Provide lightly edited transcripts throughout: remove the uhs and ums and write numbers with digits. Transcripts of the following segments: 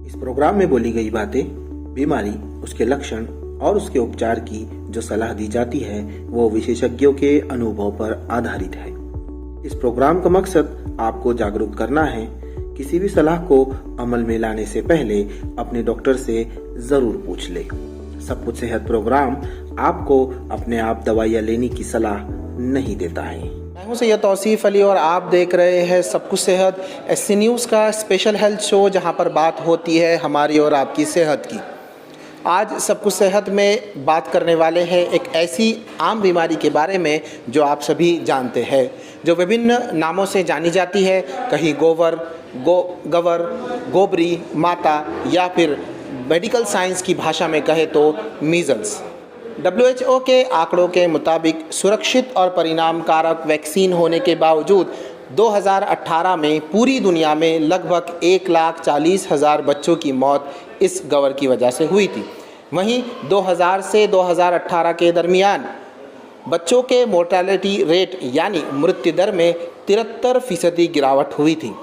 इस प्रोग्राम में बोली गई बातें, बीमारी, उसके लक्षण और उसके उपचार की जो सलाह दी जाती है वो विशेषज्ञों के अनुभव पर आधारित है। इस प्रोग्राम का मकसद आपको जागरूक करना है। किसी भी सलाह को अमल में लाने से पहले अपने डॉक्टर से जरूर पूछ ले। सब कुछ सेहत प्रोग्राम आपको अपने आप दवाइयाँ लेने की सलाह नहीं देता है। मैं हूं सैयद तौसीफ अली और आप देख रहे हैं सब कुछ सेहत, एससी न्यूज़ का स्पेशल हेल्थ शो, जहां पर बात होती है हमारी और आपकी सेहत की। आज सब कुछ सेहत में बात करने वाले हैं एक ऐसी आम बीमारी के बारे में जो आप सभी जानते हैं, जो विभिन्न नामों से जानी जाती है। कहीं गवर, गोबरी, माता, या फिर मेडिकल साइंस की भाषा में कहे तो मीजल्स। WHO के आंकड़ों के मुताबिक सुरक्षित और परिणाम कारक वैक्सीन होने के बावजूद 2018 में पूरी दुनिया में लगभग 1,40,000 बच्चों की मौत इस गवर की वजह से हुई थी। वहीं 2000 से 2018 के दरमियान बच्चों के मोर्टेलिटी रेट यानी मृत्यु दर में 73% गिरावट हुई थी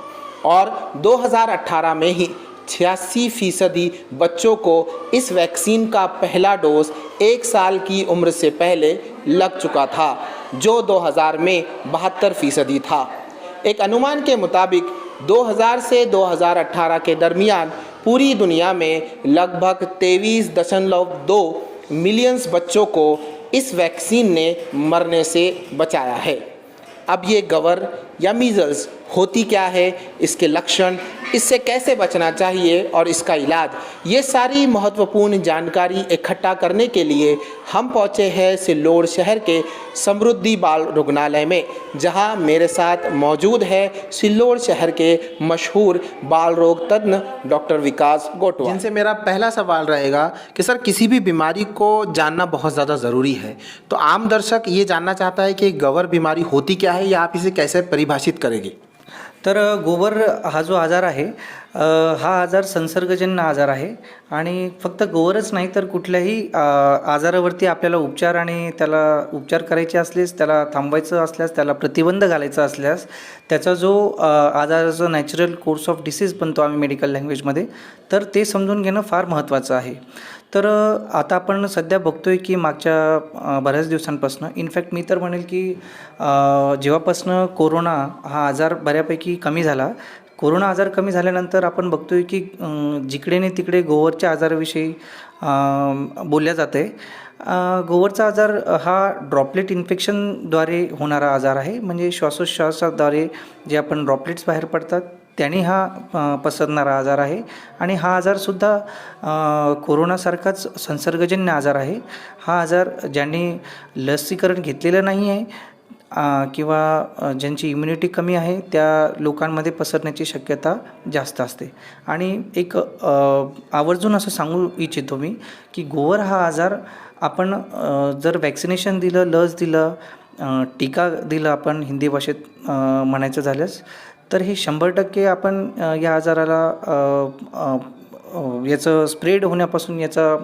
और 2018 में ही 86% बच्चों को इस वैक्सीन का पहला डोज 1 साल की उम्र से पहले लग चुका था, जो 2000 में 72% था। एक अनुमान के मुताबिक 2000 से 2018 के दरमियान पूरी दुनिया में लगभग 23.2 मिलियन बच्चों को इस वैक्सीन ने मरने से बचाया है। अब ये गवर या मीजल्स होती क्या है, इसके लक्षण, इससे कैसे बचना चाहिए और इसका इलाज, ये सारी महत्वपूर्ण जानकारी इकट्ठा करने के लिए हम पहुँचे हैं सिल्लोड शहर के समृद्धि बाल रुग्णालय में, जहां मेरे साथ मौजूद है सिल्लोड शहर के मशहूर बाल रोग तज्ञ डॉक्टर विकास गोटवा, जिनसे मेरा पहला सवाल रहेगा कि सर, किसी भी बीमारी को जानना बहुत ज़्यादा ज़रूरी है, तो आम दर्शक ये जानना चाहता है कि गवर बीमारी होती क्या है या आप इसे कैसे परिभाषित करेंगे? तर गोवर हा जो आजार आहे हा आजार संसर्गजन्य आजार आहे आणि फक्त गोवरच नाही तर कुठल्याही आजारावरती आपल्याला उपचार आणि त्याला उपचार करायचे असल्यास, त्याला थांबवायचं असल्यास, त्याला प्रतिबंध घालायचा असल्यास त्याचा जो आजाराचा नॅचरल कोर्स ऑफ डिसीज बनतो आम्ही मेडिकल लँग्वेजमध्ये, तर ते समजून घेणं फार महत्त्वाचं आहे। तर आता आपण सध्या बघतोय की मागच्या बऱ्याच दिवसांपासून, इनफॅक्ट मी तर म्हणेल की जेव्हापासून कोरोना हा आजार बऱ्यापैकी कमी झाला, कोरोना आजार कमी झाल्यानंतर आपण बघतोय की जिकडे नाही तिकडे गोवरच्या आजाराविषयी बोलल्या जाते। गोवरचा आजार हा ड्रॉपलेट इन्फेक्शनद्वारे होणारा आजार आहे, म्हणजे श्वासोच्छ्वासाद्वारे जे आपण ड्रॉपलेट्स बाहेर पडतात त्याने हा पसरणारा आजार आहे आणि हा आजारसुद्धा कोरोनासारखाच संसर्गजन्य आजार आहे। हा आजार ज्यांनी लसीकरण घेतलेलं नाही आहे किंवा ज्यांची इम्युनिटी कमी आहे त्या लोकांमध्ये पसरण्याची शक्यता जास्त असते। आणि एक आवर्जून असं सांगू इच्छितो मी की गोवर हा आजार आपण जर वॅक्सिनेशन दिलं, लस दिलं, टीका दिला आपण हिंदी भाषेत म्हणायचं झाल्यास, तर हे 100% आपण या आजाराला याचं स्प्रेड होण्यापासून, याचा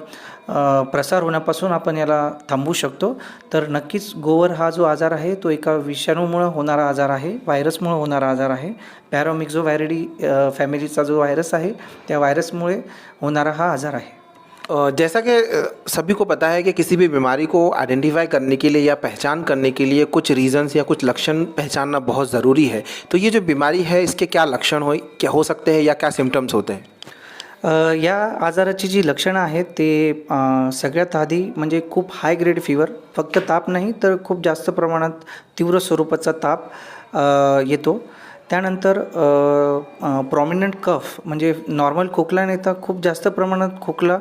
प्रसार होण्यापासून आपण याला थांबवू शकतो। तर नक्कीच गोवर हा जो आजार आहे तो एका विषाणूमुळे होणारा आजार आहे, व्हायरसमुळे होणारा आजार आहे। पॅरामिक्झोवायरिडी फॅमिलीचा जो व्हायरस आहे त्या व्हायरसमुळे होणारा हा आजार आहे। जैसा कि सभी को पता है कि किसी भी बीमारी को आइडेंटिफाई करने के लिए या पहचान करने के लिए कुछ रीजंस या कुछ लक्षण पहचानना बहुत ज़रूरी है। तो ये जो बीमारी है इसके क्या लक्षण हो सकते हैं या क्या सिम्टम्स होते हैं? या आजाराची जी लक्षणं आहेत ते सगळ्यात आधी म्हणजे खूप हाय ग्रेड फीवर, फक्त ताप नाही तर खूप जास्त प्रमाणात तीव्र स्वरूपाचा ताप येतो। त्यानंतर प्रॉमिनंट कफ म्हणजे नॉर्मल खोकला नाही तर खूप जास्त प्रमाणात खोकला,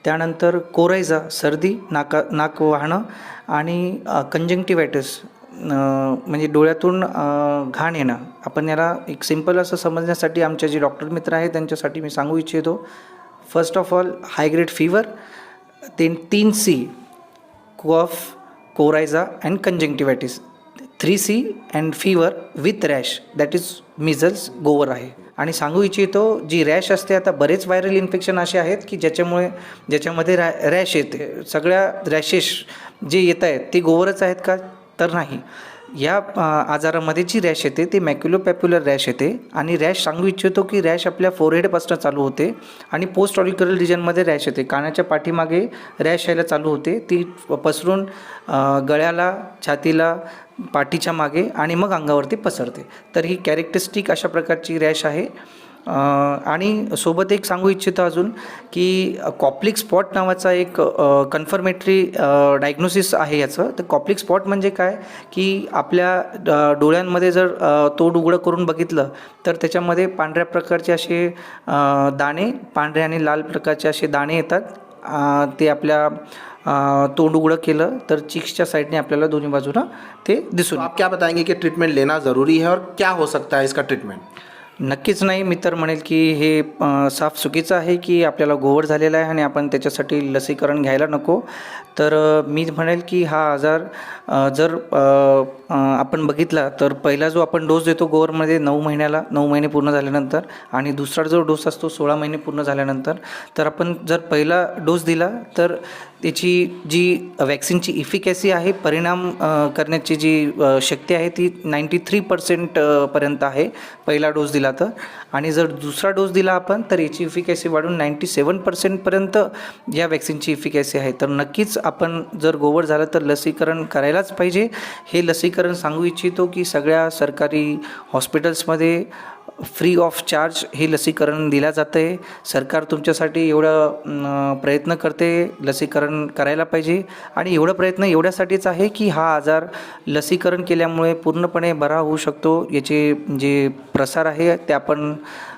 त्यानंतर कोरायजा, सर्दी, नाक वाहणं आणि कंजंक्टिव्हायटिस म्हणजे डोळ्यातून घाण येणं। आपण याला एक सिंपल असं समजण्यासाठी आमचे जे डॉक्टर मित्र आहेत त्यांच्यासाठी मी सांगू इच्छितो, first of all high grade fever, then 3C cough, coryza and conjunctivitis, 3C and fever with rash, that is measles गोवर आहे। आणि सांगू इच्छितो जी रॅश असते, आता बरेच व्हायरल इन्फेक्शन असे आहेत की ज्याच्यामध्ये रॅश येते। सगळ्या रॅशेस जे येत आहेत ते गोवरच आहेत का? तर नाही। या आजारामध्ये जी रॅश येते ती मॅक्युलोपॅप्युलर रॅश येते आणि रॅश सांगू इच्छितो की रॅश आपल्या फोरहेडपासून चालू होते आणि पोस्ट ऑलिक्युलर रिजनमध्ये रॅश येते. कानाच्या पाठीमागे रॅश यायला चालू होते, ती पसरून गळ्याला, छातीला, पाठीच्या मागे आणि मग अंगावरती पसरते. तर ही कॅरेक्टरिस्टिक अशा प्रकारची रॅश आहे. आणि सोबत एक सांगू इच्छितो अजून की कॉप्लिक स्पॉट नावाचा एक कन्फर्मेटरी डायग्नोसिस आहे याचं. तर कॉप्लिक स्पॉट म्हणजे काय की आपल्या डोळ्यांमध्ये जर तोंड उघडं करून बघितलं तर त्याच्यामध्ये पांढऱ्या प्रकारचे असे दाणे, पांढरे आणि लाल प्रकारचे असे दाणे येतात. ते आपल्या तोंड उघडं केलं तर चिक्सच्या साईडने आपल्याला दोन्ही बाजूला ते दिसून. आप क्या बताएंगे कि ट्रीटमेंट लेना ज़रूरी है और क्या हो सकता है इसका ट्रीटमेंट? नक्कीच नाही. मी तर म्हणेल की हे साफ चुकीचं आहे की आपल्याला गोवर झालेला आहे आणि आपण त्याच्यासाठी लसीकरण घ्यायला नको. तर मी म्हणेल की हा आजार जर आपण बघितला तर पहिला जो आपण डोस देतो गोवरमध्ये 9 महिने पूर्ण झाल्यानंतर आणि दुसरा जो डोस असतो 16 महिने पूर्ण झाल्यानंतर. तर आपण जर पहिला डोस दिला तर त्याची जी वॅक्सिनची इफिकॅसी आहे, परिणाम करण्याची जी शक्ती आहे ती 93% पर्यंत आहे पहिला डोस दिला तर. आणि जर दुसरा डोस दिला आपण तर याची इफिकॅसी वाढून 97% पर्यंत या वॅक्सिनची इफिकॅसी आहे. तर नक्कीच आपण जर गोवर झालं तर लसीकरण करायलाच पाहिजे. हे लसीकरण सांगू इच्छितो की सगळ्या सरकारी हॉस्पिटल्समध्ये फ्री ऑफ चार्ज हे लसीकरण दिलं जातं आहे. सरकार तुमच्यासाठी एवढं प्रयत्न करते, लसीकरण करायला पाहिजे. आणि एवढं प्रयत्न एवढ्यासाठीच आहे की हा आजार लसीकरण केल्यामुळे पूर्णपणे बरा होऊ शकतो. याचे जे प्रसार आहे ते आपण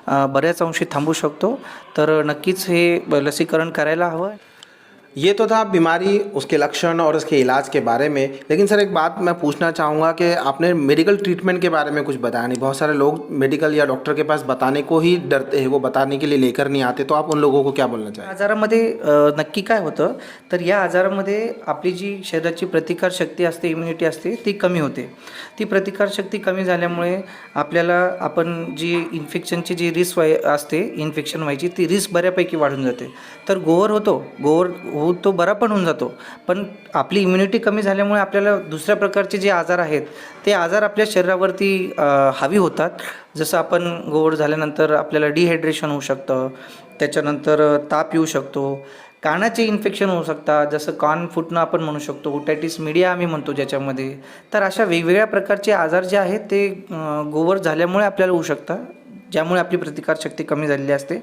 बऱ्याच अंशी थांबवू शकतो. तर नक्कीच हे लसीकरण करायला हवं. ये तो था बीमारी, उसके लक्षण और उसके इलाज के बारे में. लेकिन सर एक बात मैं पूछना चाहूँगा कि आपने मेडिकल ट्रीटमेंट के बारे में कुछ बताया नहीं. बहुत सारे लोग मेडिकल या डॉक्टर के पास बताने को ही डरते हैं, वो बताने के लिए लेकर नहीं आते. तो आप उन लोगों को क्या बोलना चाहिए? आजारामध्ये नक्की काय होतं तर या आजारामध्ये आपली जी शरीराची प्रतिकारशक्ती असते, इम्युनिटी असते ती कमी होते. ती प्रतिकारशक्ती कमी झाल्यामुळे आपल्याला आपण जी इन्फेक्शनची जी रिस्क असते, इन्फेक्शन व्हायची ती रिस्क बऱ्यापैकी वाढून जाते. तर गोवर तो बरा पण होऊन जातो. पण आपली इम्युनिटी कमी झाल्यामुळे आपल्याला दुसऱ्या प्रकारचे जे आजार आहेत ते आजार आपल्या शरीरावरती हावी होतात. जसं आपण गोवर झाल्यानंतर आपल्याला डिहायड्रेशन होऊ शकतं, त्याच्यानंतर ताप येऊ शकतो, कानाचे इन्फेक्शन होऊ शकतात, जसं कान फुटणं आपण म्हणू शकतो, ओटायटिस मीडिया आम्ही म्हणतो ज्याच्यामध्ये. तर अशा वेगवेगळ्या प्रकारचे आजार जे आहेत ते गोवर झाल्यामुळे आपल्याला होऊ शकतात, ज्यामुळे आपली प्रतिकारशक्ती कमी झालेली असते.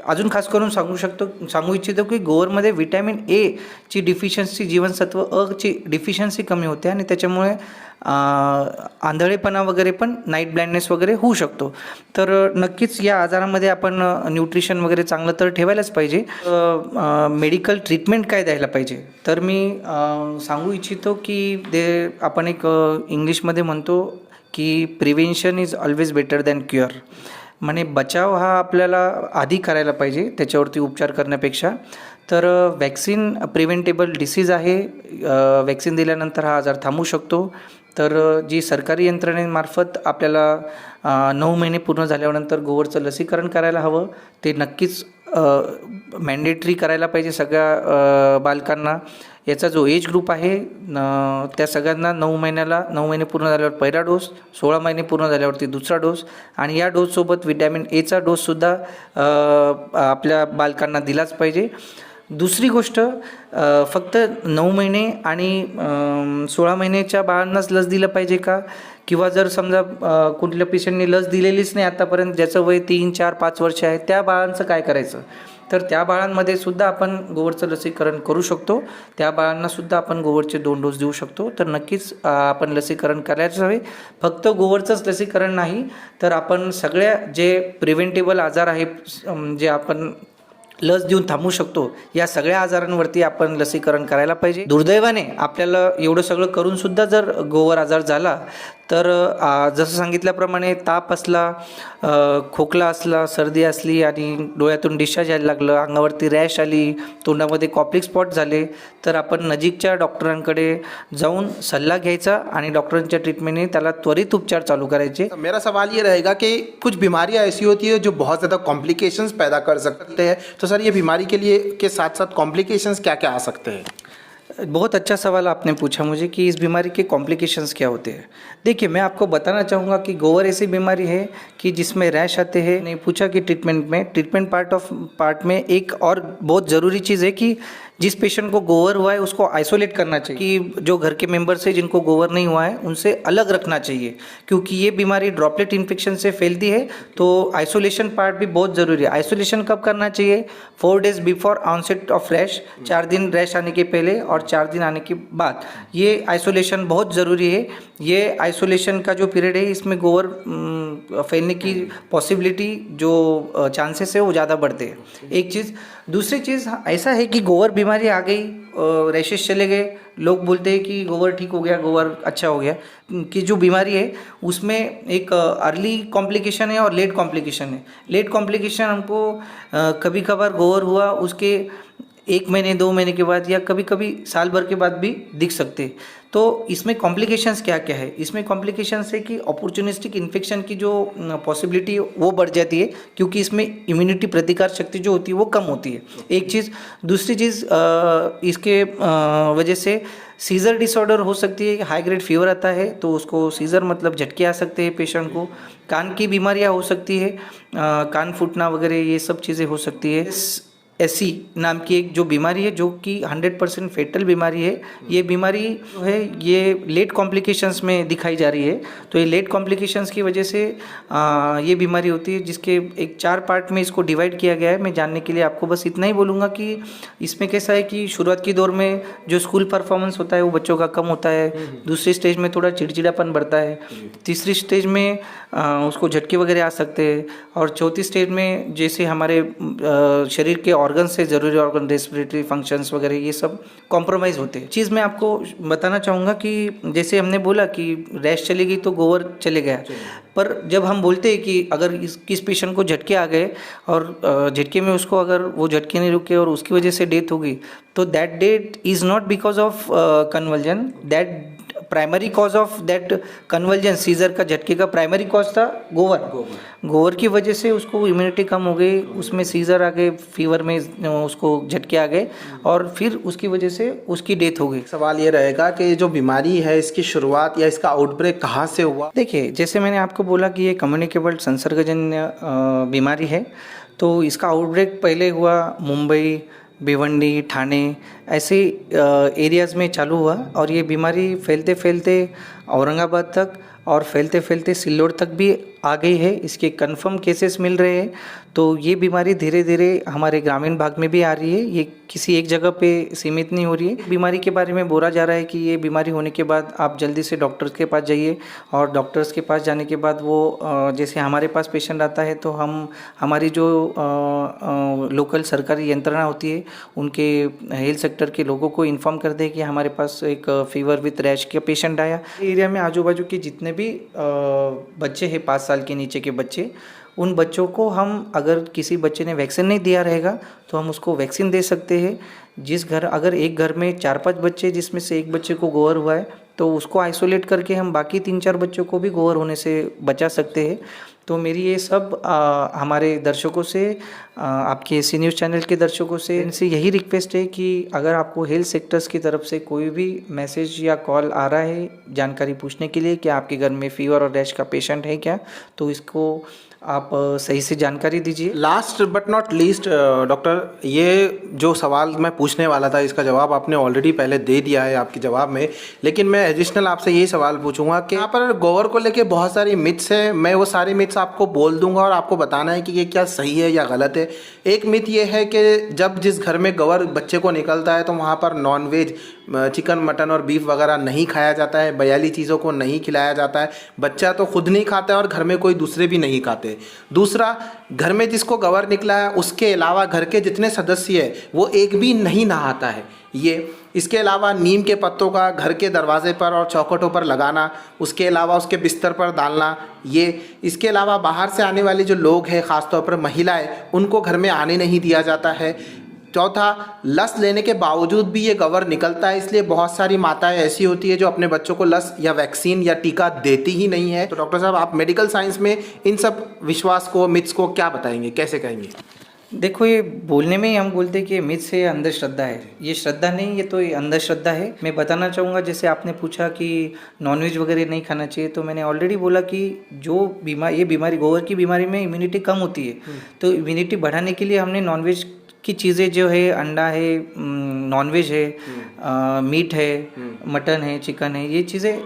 अजून खास करून सांगू इच्छितो की गोवरमध्ये व्हिटॅमिन ए ची डिफिशियन्सी, जीवनसत्व अ ची डिफिशियन्सी कमी होते आणि त्याच्यामुळे आंधळेपणा वगैरे पण, नाईट ब्लाइंडनेस वगैरे होऊ शकतो. तर नक्कीच या आजारामध्ये आपण न्यूट्रिशन वगैरे चांगलं तर ठेवायलाच पाहिजे. मेडिकल ट्रीटमेंट काय द्यायला पाहिजे तर मी सांगू इच्छितो की आपण एक इंग्लिशमध्ये म्हणतो की prevention is always better than cure. म्हणजे बचाव हा आपल्याला आधी करायला पाहिजे त्याच्यावरती उपचार करण्यापेक्षा. तर वॅक्सिन प्रिव्हेंटेबल डिसीज आहे. वॅक्सिन दिल्यानंतर हा आजार थांबू शकतो. तर जी सरकारी यंत्रणेमार्फत आपल्याला 9 महिने पूर्ण झाल्यानंतर गोवरचं लसीकरण करायला हवं. ते नक्कीच मॅन्डेटरी करायला पाहिजे सगळ्या बालकांना. याचा जो एज ग्रुप आहे त्या सगळ्यांना 9 महिने पूर्ण झाल्यावर पहिला डोस, 16 महिने पूर्ण झाल्यावरती दुसरा डोस आणि या डोससोबत व्हिटॅमिन एचा डोससुद्धा आपल्या बालकांना दिलाच पाहिजे. दुसरी गोष्ट, फक्त 9 महिने आणि 16 महिन्याच्या बाळांनाच लस दिलं पाहिजे का? किंवा जर समजा कुठल्या पेशंटने लस दिलेलीच नाही आत्तापर्यंत, ज्याचं वय 3, 4, 5 वर्ष आहे, त्या बाळांचं काय करायचं? तर त्या बाळांमध्ये सुद्धा आपण गोवरचं लसीकरण करू शकतो. त्या बाळांनासुद्धा आपण गोवरचे 2 डोस देऊ शकतो. तर नक्कीच आपण लसीकरण करायचं हवे. फक्त गोवरचंच लसीकरण नाही तर आपण सगळ्या जे प्रिव्हेंटेबल आजार आहे, जे आपण लस देऊन थांबवू शकतो, या सगळ्या आजारांवरती आपण लसीकरण करायला पाहिजे. दुर्दैवाने आपल्याला एवढं सगळं करूनसुद्धा जर गोवर आजार झाला तर जसं सांगितल्याप्रमाणे ताप असला, खोकला असला, सर्दी असली आणि डोळ्यातून डिस्चार्ज यायला लागलं, अंगावरती रॅश आली, तोंडामध्ये कॉप्लिक स्पॉट झाले, तर आपण नजीकच्या डॉक्टरांकडे जाऊन सल्ला घ्यायचा आणि डॉक्टरांच्या ट्रीटमेंटने त्याला त्वरित उपचार चालू करायचे. मेरा सवाल ये रहेगा कि कुछ बीमारियां ऐसी होती है जो बहुत ज़्यादा कॉम्प्लिकेशंस पैदा कर सकते हैं. तो सर ये बीमारी के साथ साथ कॉम्प्लिकेशंस क्या क्या आ सकते हैं? बहुत अच्छा सवाल आपने पूछा मुझे कि इस बीमारी के कॉम्प्लिकेशंस क्या होते हैं। देखिए, मैं आपको बताना चाहूँगा कि गोवर ऐसी बीमारी है कि जिसमें रैश आते हैं। नहीं पूछा कि ट्रीटमेंट पार्ट में एक और बहुत ज़रूरी चीज़ है कि जिस पेशेंट को गोवर हुआ है उसको आइसोलेट करना चाहिए, कि जो घर के मेंबर्स है जिनको गोवर नहीं हुआ है उनसे अलग रखना चाहिए, क्योंकि ये बीमारी ड्रॉपलेट इन्फेक्शन से फैलती है। तो आइसोलेशन पार्ट भी बहुत ज़रूरी है। आइसोलेशन कब करना चाहिए? 4 days before onset of rash, 4 दिन रैश आने के पहले और 4 दिन आने के बाद। ये आइसोलेशन बहुत ज़रूरी है। ये आइसोलेशन का जो पीरियड है इसमें गोवर फैलने की पॉसिबिलिटी जो चांसेस है वो ज़्यादा बढ़ते हैं। एक चीज़। दूसरी चीज़ ऐसा है कि गोवर बीमारी आ गई, रैशेस चले गए, लोग बोलते हैं कि गोवर ठीक हो गया, गोवर अच्छा हो गया। कि जो बीमारी है उसमें एक अर्ली कॉम्प्लिकेशन है और लेट कॉम्प्लिकेशन है। लेट कॉम्प्लिकेशन हमको कभी कभार गोवर हुआ उसके 1 महीने 2 महीने के बाद या कभी कभी साल भर के बाद भी दिख सकते हैं। तो इसमें कॉम्प्लिकेशंस क्या क्या है? इसमें कॉम्प्लिकेशंस है कि अपॉर्चुनिस्टिक इन्फेक्शन की जो पॉसिबिलिटी वो बढ़ जाती है, क्योंकि इसमें इम्यूनिटी प्रतिकार शक्ति जो होती है वो कम होती है। एक चीज़। दूसरी चीज़, इसके वजह से सीज़र डिसऑर्डर हो सकती है। हाई ग्रेड फीवर आता है तो उसको सीज़र मतलब झटके आ सकते हैं पेशेंट को। कान की बीमारियां हो सकती है, कान फूटना वगैरह ये सब चीज़ें हो सकती है। एसी नाम की एक जो बीमारी है जो कि 100% फेटल बीमारी है। ये बीमारी जो है ये लेट कॉम्प्लिकेशंस में दिखाई जा रही है। तो ये लेट कॉम्प्लिकेशंस की वजह से ये बीमारी होती है, जिसके एक 4 पार्ट में इसको डिवाइड किया गया है। मैं जानने के लिए आपको बस इतना ही बोलूँगा कि इसमें कैसा है कि शुरुआत की दौर में जो स्कूल परफॉर्मेंस होता है वो बच्चों का कम होता है। दूसरी स्टेज में थोड़ा चिड़चिड़ापन बढ़ता है। तीसरी स्टेज में उसको झटके वगैरह आ सकते हैं। और चौथी स्टेज में जैसे हमारे शरीर के ऑर्गन से ज़रूरी ऑर्गन, रेस्पिरेटरी फंक्शंस वगैरह ये सब कॉम्प्रोमाइज़ होते हैं। चीज़ मैं आपको बताना चाहूँगा कि जैसे हमने बोला कि रैश चली गई तो गोवर चले गया, पर जब हम बोलते हैं कि अगर किस पेशेंट को झटके आ गए और झटके में उसको अगर वो झटके नहीं रुके और उसकी वजह से डेथ हो गई, तो that death is not because of convulsion. That primary cause of that convulsion, seizure का झटके का प्राइमरी कॉज था गोवर की वजह से उसको इम्यूनिटी कम हो गई, उसमें सीजर आ गए, फीवर में उसको झटके आ गए और फिर उसकी वजह से उसकी डेथ हो गई। सवाल ये रहेगा कि जो बीमारी है इसकी शुरुआत या इसका आउटब्रेक कहाँ से हुआ? देखिए, जैसे मैंने आपको बोला कि ये कम्युनिकेबल संसर्गजन्य बीमारी है, तो इसका आउटब्रेक पहले हुआ मुंबई, भिवंडी, ठाणे ऐसे एरियाज़ में चालू हुआ और ये बीमारी फैलते फैलते औरंगाबाद तक और फैलते फैलते सिल्लोड तक भी आ गई है। इसके कंफर्म केसेस मिल रहे हैं। तो ये बीमारी धीरे धीरे हमारे ग्रामीण भाग में भी आ रही है। ये किसी एक जगह पे सीमित नहीं हो रही है। बीमारी के बारे में बोला जा रहा है कि ये बीमारी होने के बाद आप जल्दी से डॉक्टर्स के पास जाइए और डॉक्टर्स के पास जाने के बाद वो जैसे हमारे पास पेशेंट आता है तो हम हमारी जो लोकल सरकारी यंत्रणा होती है उनके हेल्थ सेक्टर के लोगों को इन्फॉर्म कर दें कि हमारे पास एक फीवर विथ रैश का पेशेंट आया। एरिया में आजू बाजू के जितने भी बच्चे हैं 5 साल के नीचे के बच्चे, उन बच्चों को हम अगर किसी बच्चे ने वैक्सीन नहीं दिया रहेगा तो हम उसको वैक्सीन दे सकते हैं। अगर एक घर में 4-5 बच्चे जिसमें से एक बच्चे को गोवर हुआ है तो उसको आइसोलेट करके हम बाकी 3-4 बच्चों को भी गोवर होने से बचा सकते हैं। तो मेरी ये सब हमारे दर्शकों से, आपके एसी न्यूज़ चैनल के दर्शकों से इनसे यही रिक्वेस्ट है कि अगर आपको हेल्थ सेक्टर्स की तरफ से कोई भी मैसेज या कॉल आ रहा है जानकारी पूछने के लिए कि आपके घर में फीवर और रैश का पेशेंट है क्या, तो इसको आप सही से जानकारी दीजिए। Last but not least doctor, ये जो सवाल मैं पूछने वाला था इसका जवाब आपने ऑलरेडी पहले दे दिया है आपके जवाब में, लेकिन मैं एडिशनल आपसे यही सवाल पूछूंगा कि यहाँ पर गोवर को लेके बहुत सारी मिथ्स हैं। मैं वो सारे मिथ्स आपको बोल दूंगा और आपको बताना है कि ये क्या सही है या गलत है। एक मिथ ये है कि जब जिस घर में गोवर बच्चे को निकलता है तो वहाँ पर नॉनवेज चिकन, मटन और बीफ वगैरह नहीं खाया जाता है, बयाली चीज़ों को नहीं खिलाया जाता है। बच्चा तो खुद नहीं खाता है और घर में कोई दूसरे भी नहीं खाते। दूसरा, घर में जिसको गोवर निकला है उसके अलावा घर के जितने सदस्य हैं वो एक भी नहीं नहाता है। इसके अलावा नीम के पत्तों का घर के दरवाजे पर और चौखटों पर लगाना, उसके अलावा उसके बिस्तर पर डालना, इसके अलावा बाहर से आने वाले जो लोग हैं ख़ासतौर पर महिलाएं, उनको घर में आने नहीं दिया जाता है। चौथा, लस लेने के बावजूद भी ये गोवर निकलता है, इसलिए बहुत सारी माताएं ऐसी होती है जो अपने बच्चों को लस या वैक्सीन या टीका देती ही नहीं है। तो डॉक्टर साहब, आप मेडिकल साइंस में इन सब विश्वास को, मिथ्स को क्या बताएंगे, कैसे कहेंगे? देखो, ये बोलने में ही हम बोलते हैं कि मिथ है, अंधश्रद्धा है। ये श्रद्धा नहीं, ये तो ये अंधश्रद्धा है। मैं बताना चाहूँगा, जैसे आपने पूछा कि नॉनवेज वगैरह नहीं खाना चाहिए, तो मैंने ऑलरेडी बोला कि जो ये बीमारी गोवर की बीमारी में इम्यूनिटी कम होती है, तो इम्यूनिटी बढ़ाने के लिए हमने नॉनवेज की चीज़ें जो है, अंडा है, नॉनवेज है, मीट है, मटन है, चिकन है, ये चीज़ें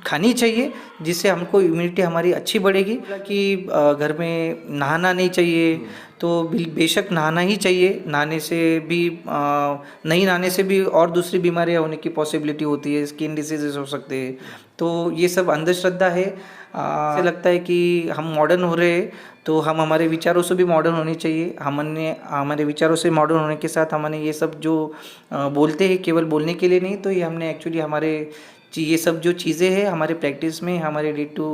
खानी चाहिए, जिससे हमको इम्यूनिटी हमारी अच्छी बढ़ेगी। कि घर में नहाना नहीं चाहिए, तो बेशक नहाना ही चाहिए। नहाने से भी नहीं नहाने से भी और दूसरी बीमारियां होने की पॉसिबिलिटी होती है, स्किन डिसीजेस हो सकते हैं। तो ये सब अंधश्रद्धा है। ऐसे लगता है कि हम मॉडर्न हो रहे हैं, तो हम हमारे विचारों से भी मॉडर्न होने चाहिए। हमने हमारे विचारों से मॉडर्न होने के साथ हमने ये सब जो बोलते हैं, केवल बोलने के लिए नहीं, तो ये हमने एक्चुअली हमारे ये सब जो चीज़ें हैं हमारे प्रैक्टिस में, हमारे डे टू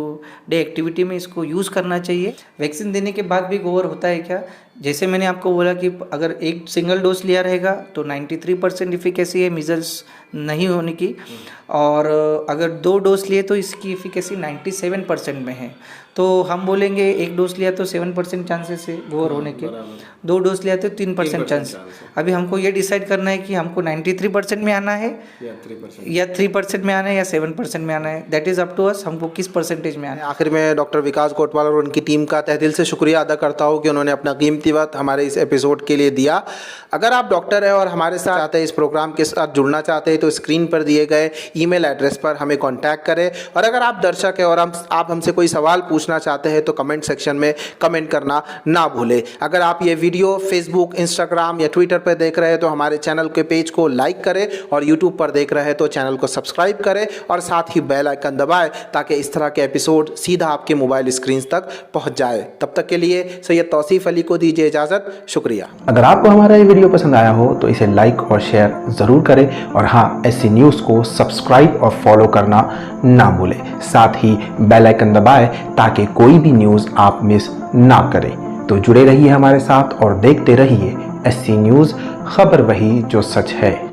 डे एक्टिविटी में इसको यूज़ करना चाहिए। वैक्सीन देने के बाद भी गोवर होता है क्या? जैसे मैंने आपको बोला कि अगर एक सिंगल डोज लिया रहेगा तो 93% इफिकेसी है मीजल्स नहीं होने की, और अगर 2 डोज लिए तो इसकी इफिकेसी 97% में है। तो हम बोलेंगे एक डोज लिया तो 7% चांसेस है गोवर होने के, 2 डोज लिया तो 3% चांस। अभी हमको ये डिसाइड करना है कि हमको 93% में आना है या 3% में आना है या 7% में आना है। That is up to us, हमको किस परसेंटेज में आना है। आखिर में डॉक्टर विकास कोटवाल और उनकी टीम का तहे दिल से शुक्रिया अदा करता हूँ कि उन्होंने अपना कीमती वक्त हमारे इस एपिसोड के लिए दिया। अगर आप डॉक्टर हैं और हमारे साथ चाहते हैं, इस प्रोग्राम के साथ जुड़ना चाहते हैं, तो स्क्रीन पर दिए गए ईमेल एड्रेस पर हमें कांटेक्ट करें। और अगर आप दर्शक हैं और आप हमसे कोई सवाल पूछना चाहते हैं तो कमेंट सेक्शन में कमेंट करना ना भूलें। अगर आप ये वीडियो फेसबुक, इंस्टाग्राम या ट्विटर पर देख रहे हैं तो हमारे चैनल के पेज को लाइक करें, और यूट्यूब पर देख रहे हैं तो चैनल को सब्सक्राइब करें, और साथ ही बेल आइकन दबाएं ताकि इस तरह के एपिसोड सीधा आपके मोबाइल स्क्रीन तक पहुंच जाए। तब तक के लिए सैयद तौसीफ अली को दीजिए इजाज़त। शुक्रिया। अगर आपको हमारा ये वीडियो पसंद आया हो तो इसे लाइक और शेयर ज़रूर करें, और हाँ, SC न्यूज़ को सब्सक्राइब और फॉलो करना ना भूलें। साथ ही बेल आइकन दबाएं ताकि कोई भी न्यूज़ आप मिस ना करें। तो जुड़े रहिए हमारे साथ और देखते रहिए SC न्यूज़, खबर वही जो सच है।